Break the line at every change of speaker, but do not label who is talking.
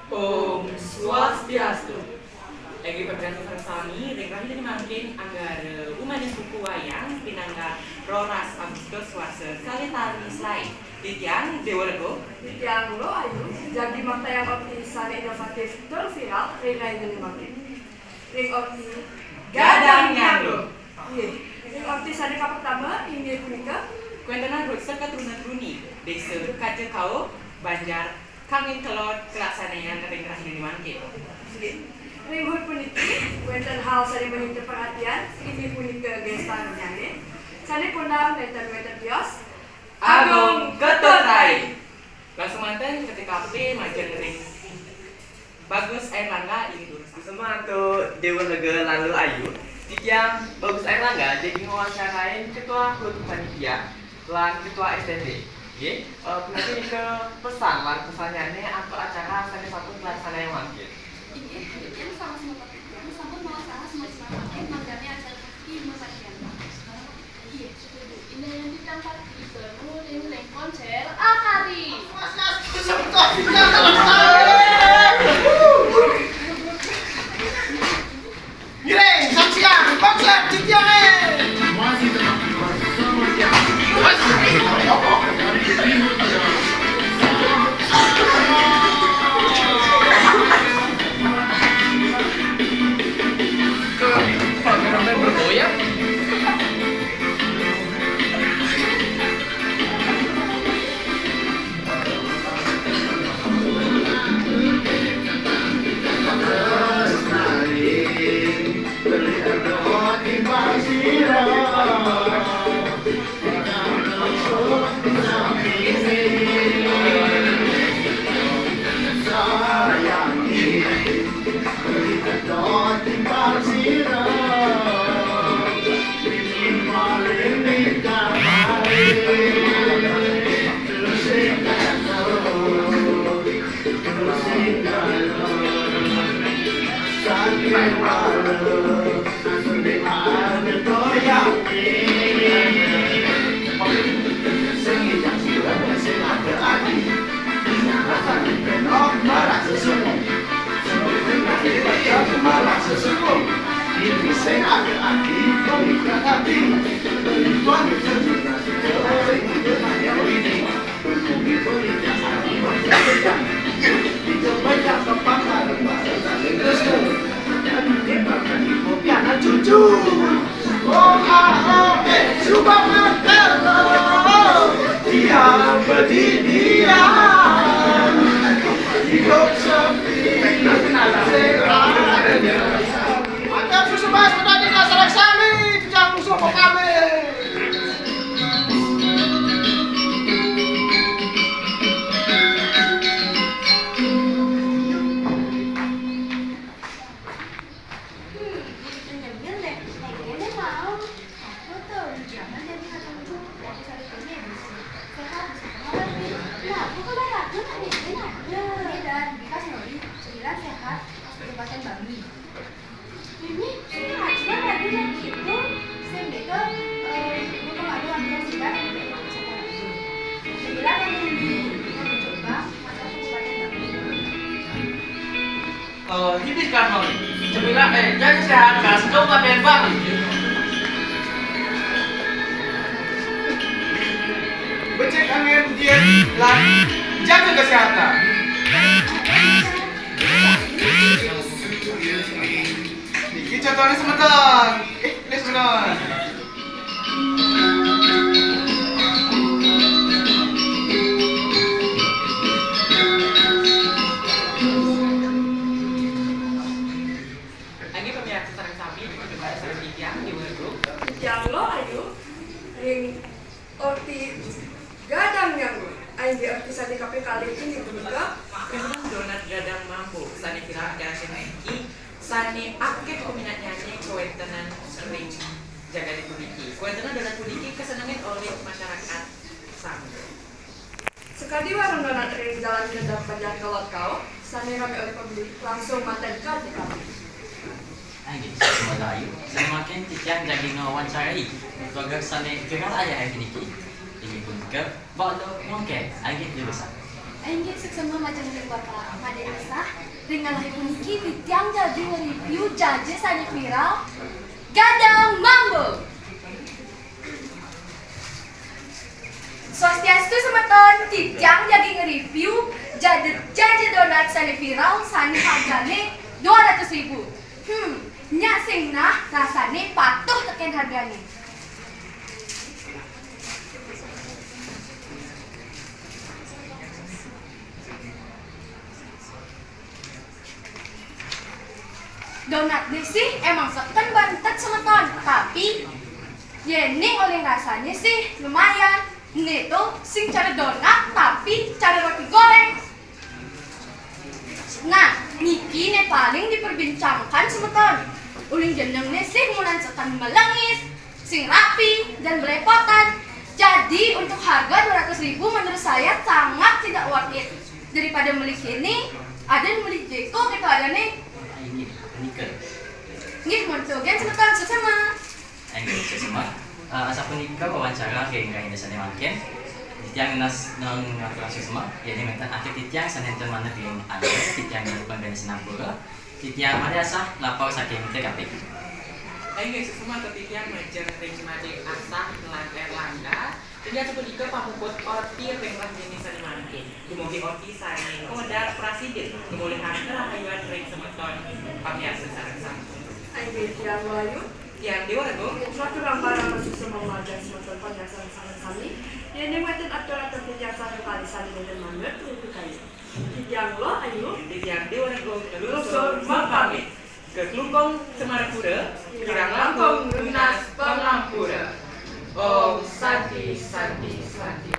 Om Swastiastu. Lagi pergantian sami, rekrahil ni mangkin anggar uman yang buku wayang pinangga Roras Agustus Swase kali tari slide. Ditiang Dewa Rego.
Ditiang lo ayu, jadi mata yang opti sana inovatif terviral, rekrahil ni mangkin. Ring opti
Gadang Nyanglo.
Iya, ring opti sana kap pertama ini punika.
Kuentenan rutsa keturunan Bruni, desa kaca kau Banjar kami kelot kelaksanaan ketinggalan ini mangkin.
Ringhut puniki, wenten hal sari menyita perhatian, ini punika gestan nyanyi. Sani punang wenten bios.
Agung Ketutrai. Langsung mantan ketika api majan ring. Bagus air langga ini dulu.
Semua tuh Dewa Lega lalu Ayu. Yang Bagus Air Langga jadi ngawancarain ketua hut panitia lan ketua STT. Oke, nanti ini ke pesan lan pesannya apa acara sampai satu pelaksana yang mungkin.
Ini sama-sama yang sambut mau salah sama-sama magangnya acara di Masakian. Iya, setuju. Ini yang ditangkap itu yang konser Akari.
Gireng, saksikan, konser Citiane.
Hibis kan mau, sebilang jadi sehat kan, kau nggak bebas.
Becek angin diet lan jaga kesehatan. Niki contohnya sebentar. Ini sebentar.
Yang lo ayu, ring orti gadang yang lo, ayu di orti sadi kape kali ini punika.
Kemudian donat gadang mampu, sani kira acara seneki, sani akeh peminat nyanyi kuentenan sering jaga di puniki. Kuentenan donat puniki kesenangan oleh masyarakat Sami.
Sekali warung donat ring jalan gendap panjang kelot kau, sani kami oleh pembeli langsung mantan kartu kami.
Lagi, semoga ayu. Semakin titiang jadi ngawancari. Sebagai sana viral ayah ini. Ini pun ke bawa mungkin lagi lebih besar.
Aing seksama macam jeung Bapak Madena sah dengan lahir puniki titiang jadi nge-review jaje sani viral Gadang Mambo. Swastiastu semeton titiang jadi nge-review jaje donat sani viral sani hargane 200.000. Nya sing nah rasane patuh teken hargane. Donat deh sih emang seken bantet semeton, tapi yene oleh rasanya sih lumayan. Ini tuh sing cara donat tapi cara roti goreng. Nah, niki ne paling diperbincangkan semeton. Uling jenengnya sih mulan setan melengis, sing rapi dan belepotan. Jadi untuk harga 200.000 menurut saya sangat tidak worth it. Daripada beli kini, ada yang beli jeko gitu ada nih.
Nikel.
Nggih, mun gen semeton sesama.
Aing sesama. Asa punika wawancara keng kain desane mangken. Titiang nas nang ngatur sesama, yani menten akhir titiang sanenten maneh jeung anu titiang bangga Singapura. Titiang made asah lapor saking TKP.
Aing sesama titiang majeng ring made asah lan Erlangga. Jadi sepunika pamuput orti pengrah jenis sani mangken. Dumugi orti sani kodar presiden. Kemuliaan kerahayuan ring semeton pamiarsa sareng sampun.
Aing Tiang Wahyu.
Yang Dewarego
Suatu gambaran masuk semua dan semua penjelasan sangat kami. Yang dimaksud aturan penjelasan kali sani dan manut untuk kali. Yang lo ayu.
Yang Dewarego Lusur Mapamit ke Klungkong Semarapura kirang langkung lunas Pengampura. Om Santi Santi Santi.